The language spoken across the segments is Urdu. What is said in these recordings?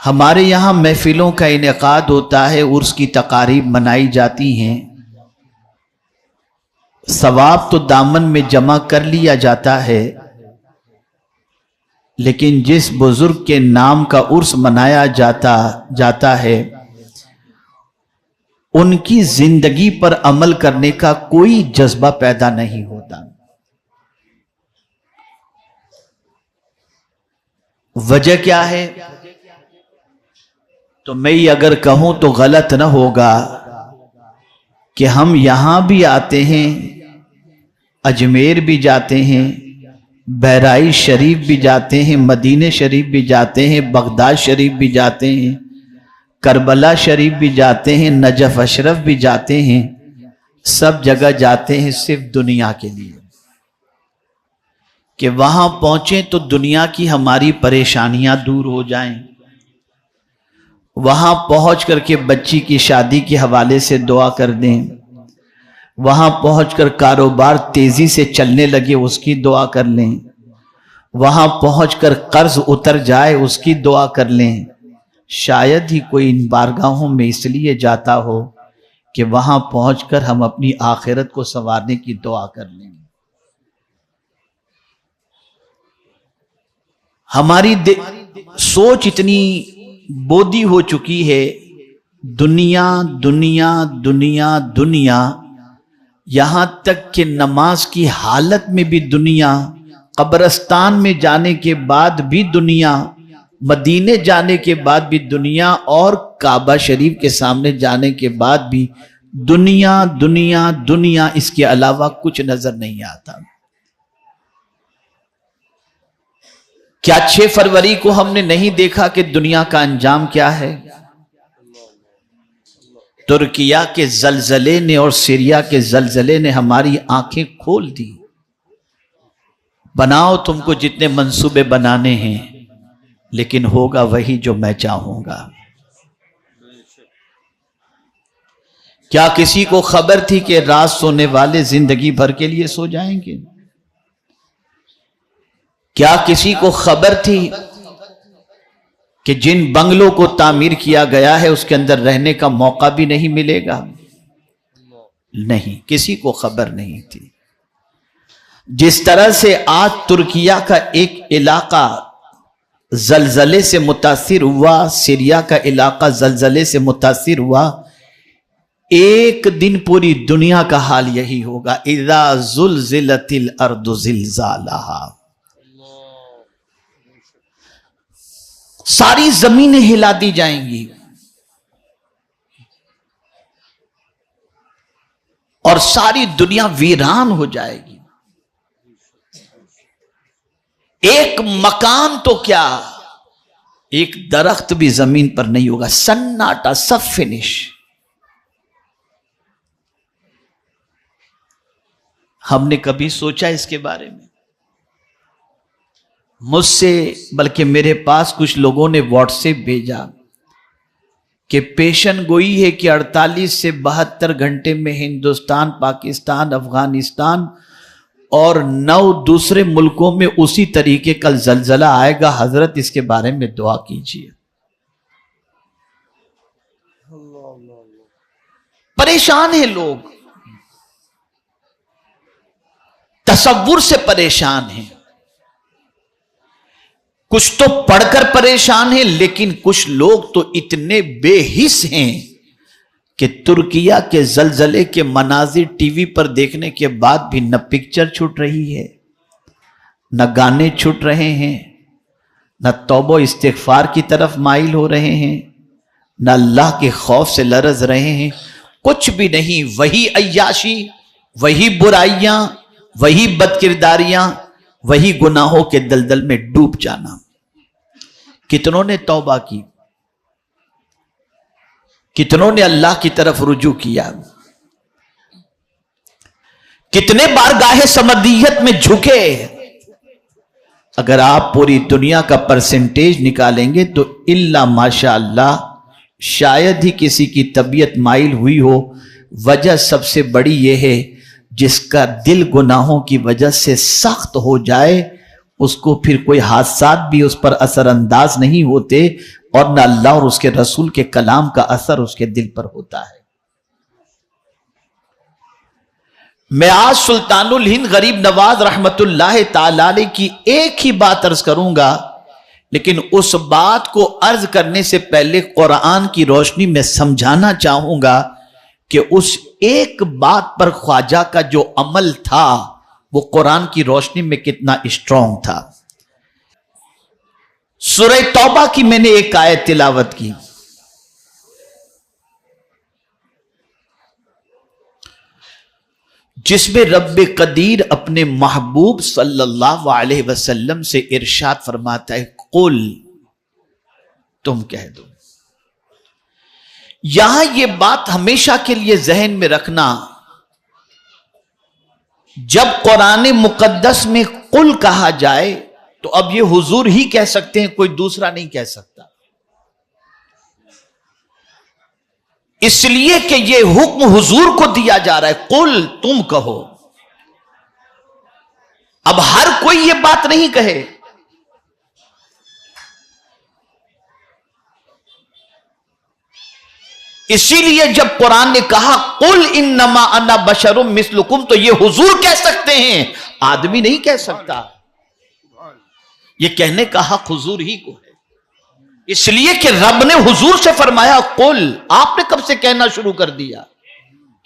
ہمارے یہاں محفلوں کا انعقاد ہوتا ہے، عرس کی تقاریب منائی جاتی ہیں، ثواب تو دامن میں جمع کر لیا جاتا ہے، لیکن جس بزرگ کے نام کا عرس منایا جاتا ہے ان کی زندگی پر عمل کرنے کا کوئی جذبہ پیدا نہیں ہوتا۔ وجہ کیا ہے؟ تو میں اگر کہوں تو غلط نہ ہوگا کہ ہم یہاں بھی آتے ہیں، اجمیر بھی جاتے ہیں، بہرائچ شریف بھی جاتے ہیں، مدینہ شریف بھی جاتے ہیں، بغداد شریف بھی جاتے ہیں، کربلا شریف بھی جاتے ہیں، نجف اشرف بھی جاتے ہیں، سب جگہ جاتے ہیں صرف دنیا کے لیے کہ وہاں پہنچیں تو دنیا کی ہماری پریشانیاں دور ہو جائیں، وہاں پہنچ کر کے بچی کی شادی کے حوالے سے دعا کر دیں، وہاں پہنچ کر کاروبار تیزی سے چلنے لگے اس کی دعا کر لیں، وہاں پہنچ کر قرض اتر جائے اس کی دعا کر لیں۔ شاید ہی کوئی ان بارگاہوں میں اس لیے جاتا ہو کہ وہاں پہنچ کر ہم اپنی آخرت کو سنوارنے کی دعا کر لیں۔ ہماری سوچ اتنی بودی ہو چکی ہے، دنیا دنیا دنیا دنیا، یہاں تک کہ نماز کی حالت میں بھی دنیا، قبرستان میں جانے کے بعد بھی دنیا، مدینے جانے کے بعد بھی دنیا، اور کعبہ شریف کے سامنے جانے کے بعد بھی دنیا دنیا دنیا، اس کے علاوہ کچھ نظر نہیں آتا۔ کیا 6 فروری کو ہم نے نہیں دیکھا کہ دنیا کا انجام کیا ہے؟ ترکیہ کے زلزلے نے اور سیریا کے زلزلے نے ہماری آنکھیں کھول دی۔ بناؤ تم کو جتنے منصوبے بنانے ہیں، لیکن ہوگا وہی جو میں چاہوں گا۔ کیا کسی کو خبر تھی کہ رات سونے والے زندگی بھر کے لیے سو جائیں گے؟ کیا کسی کو خبر تھی کہ جن بنگلوں کو تعمیر کیا گیا ہے اس کے اندر رہنے کا موقع بھی نہیں ملے گا؟ نہیں، کسی کو خبر نہیں تھی۔ جس طرح سے آج ترکیہ کا ایک علاقہ زلزلے سے متاثر ہوا، سیریا کا علاقہ زلزلے سے متاثر ہوا، ایک دن پوری دنیا کا حال یہی ہوگا۔ اذا زلزلت الارض زلزالہا، ساری زمینیں ہلا دی جائیں گی اور ساری دنیا ویران ہو جائے گی۔ ایک مکان تو کیا، ایک درخت بھی زمین پر نہیں ہوگا، سناٹا، سب فنش۔ ہم نے کبھی سوچا اس کے بارے میں؟ مجھ سے بلکہ میرے پاس کچھ لوگوں نے واٹس ایپ بھیجا کہ پیشن گوئی ہے کہ 48 سے 72 گھنٹے میں ہندوستان، پاکستان، افغانستان اور 9 دوسرے ملکوں میں اسی طریقے کا زلزلہ آئے گا۔ حضرت اس کے بارے میں دعا کیجیے۔ پریشان ہیں لوگ، تصور سے پریشان ہیں، کچھ تو پڑھ کر پریشان ہیں، لیکن کچھ لوگ تو اتنے بے حس ہیں کہ ترکیہ کے زلزلے کے مناظر ٹی وی پر دیکھنے کے بعد بھی نہ پکچر چھوٹ رہی ہے، نہ گانے چھوٹ رہے ہیں، نہ توبہ استغفار کی طرف مائل ہو رہے ہیں، نہ اللہ کے خوف سے لرز رہے ہیں، کچھ بھی نہیں۔ وہی عیاشی، وہی برائیاں، وہی بدکرداریاں، وہی گناہوں کے دلدل میں ڈوب جانا۔ کتنوں نے توبہ کی، کتنوں نے اللہ کی طرف رجوع کیا، کتنے بارگاہ سمدیت میں جھکے۔ اگر آپ پوری دنیا کا پرسنٹیج نکالیں گے تو الا ماشاء اللہ شاید ہی کسی کی طبیعت مائل ہوئی ہو۔ وجہ سب سے بڑی یہ ہے، جس کا دل گناہوں کی وجہ سے سخت ہو جائے، اس کو پھر کوئی حادثات بھی اس پر اثر انداز نہیں ہوتے، اور نہ اللہ اور اس کے رسول کے کلام کا اثر اس کے دل پر ہوتا ہے۔ میں آج سلطان الہند غریب نواز رحمت اللہ تعالی علیہ کی ایک ہی بات عرض کروں گا، لیکن اس بات کو عرض کرنے سے پہلے قرآن کی روشنی میں سمجھانا چاہوں گا کہ اس ایک بات پر خواجہ کا جو عمل تھا وہ قرآن کی روشنی میں کتنا اسٹرانگ تھا۔ سورہ توبہ کی میں نے ایک آیت تلاوت کی، جس میں رب قدیر اپنے محبوب صلی اللہ علیہ وسلم سے ارشاد فرماتا ہے، قل، تم کہہ دو۔ یہاں یہ بات ہمیشہ کے لیے ذہن میں رکھنا، جب قرآن مقدس میں قل کہا جائے تو اب یہ حضور ہی کہہ سکتے ہیں، کوئی دوسرا نہیں کہہ سکتا، اس لیے کہ یہ حکم حضور کو دیا جا رہا ہے، قل، تم کہو۔ اب ہر کوئی یہ بات نہیں کہے، اسی لیے جب قرآن نے کہا قل انما انا بشر مثلکم، تو یہ حضور کہہ سکتے ہیں، آدمی نہیں کہہ سکتا۔ یہ کہنے کا حق حضور ہی کو ہے، اس لیے کہ رب نے حضور سے فرمایا قل۔ آپ نے کب سے کہنا شروع کر دیا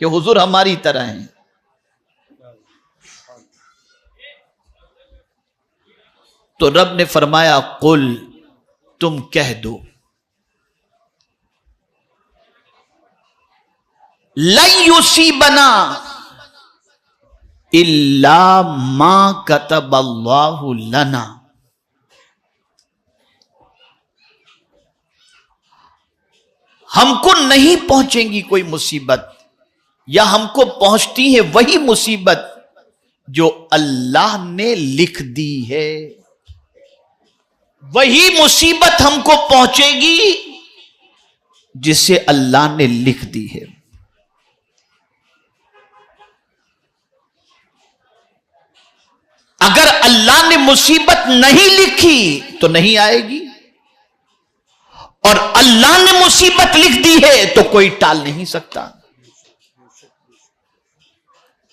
کہ حضور ہماری طرح ہیں؟ تو رب نے فرمایا قل، تم کہہ دو، لن یصیبنا الا ما کتب اللہ لنا، ہم کو نہیں پہنچیں گی کوئی مصیبت، یا ہم کو پہنچتی ہے وہی مصیبت جو اللہ نے لکھ دی ہے، وہی مصیبت ہم کو پہنچے گی جسے اللہ نے لکھ دی ہے۔ اگر اللہ نے مصیبت نہیں لکھی تو نہیں آئے گی، اور اللہ نے مصیبت لکھ دی ہے تو کوئی ٹال نہیں سکتا۔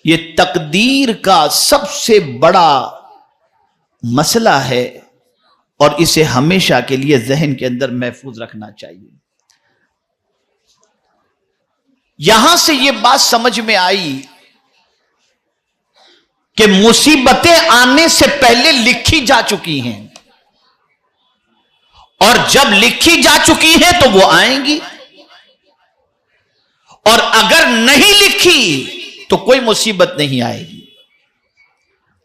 یہ تقدیر کا سب سے بڑا مسئلہ ہے، اور اسے ہمیشہ کے لیے ذہن کے اندر محفوظ رکھنا چاہیے۔ یہاں سے یہ بات سمجھ میں آئی کہ مصیبتیں آنے سے پہلے لکھی جا چکی ہیں، اور جب لکھی جا چکی ہیں تو وہ آئیں گی، اور اگر نہیں لکھی تو کوئی مصیبت نہیں آئے گی۔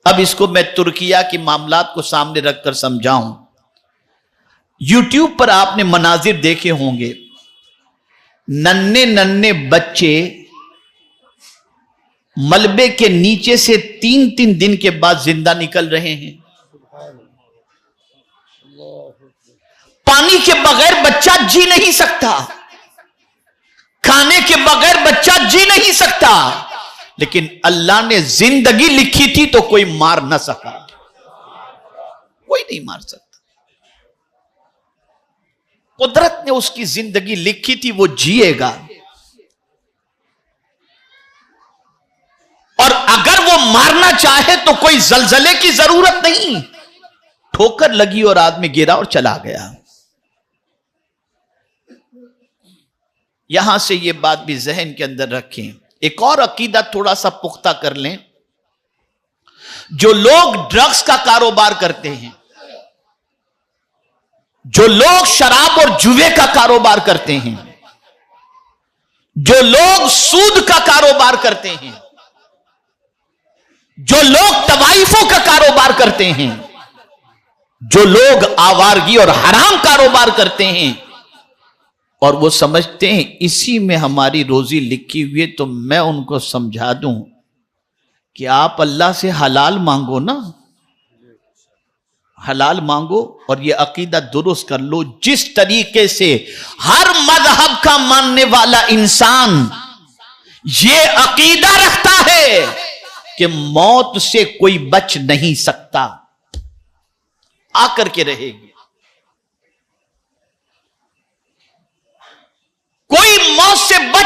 اب اس کو میں ترکیہ کے معاملات کو سامنے رکھ کر سمجھاؤں۔ یوٹیوب پر آپ نے مناظر دیکھے ہوں گے، ننھے ننھے بچے ملبے کے نیچے سے 3 دن کے بعد زندہ نکل رہے ہیں۔ پانی کے بغیر بچہ جی نہیں سکتا، کھانے کے بغیر بچہ جی نہیں سکتا، لیکن اللہ نے زندگی لکھی تھی تو کوئی مار نہ سکا، کوئی نہیں مار سکتا۔ قدرت نے اس کی زندگی لکھی تھی، وہ جیے گا، اور اگر وہ مارنا چاہے تو کوئی زلزلے کی ضرورت نہیں، ٹھوکر لگی اور آدمی گرا اور چلا گیا۔ یہاں سے یہ بات بھی ذہن کے اندر رکھیں۔ ایک اور عقیدہ تھوڑا سا پختہ کر لیں، جو لوگ ڈرگز کا کاروبار کرتے ہیں، جو لوگ شراب اور جوے کا کاروبار کرتے ہیں، جو لوگ سود کا کاروبار کرتے ہیں، جو لوگ طوائفوں کا کاروبار کرتے ہیں، جو لوگ آوارگی اور حرام کاروبار کرتے ہیں، اور وہ سمجھتے ہیں اسی میں ہماری روزی لکھی ہوئی ہے، تو میں ان کو سمجھا دوں کہ آپ اللہ سے حلال مانگو نا، حلال مانگو، اور یہ عقیدہ درست کر لو۔ جس طریقے سے ہر مذہب کا ماننے والا انسان یہ عقیدہ رکھتا ہے کہ موت سے کوئی بچ نہیں سکتا، آ کر کے رہے گی،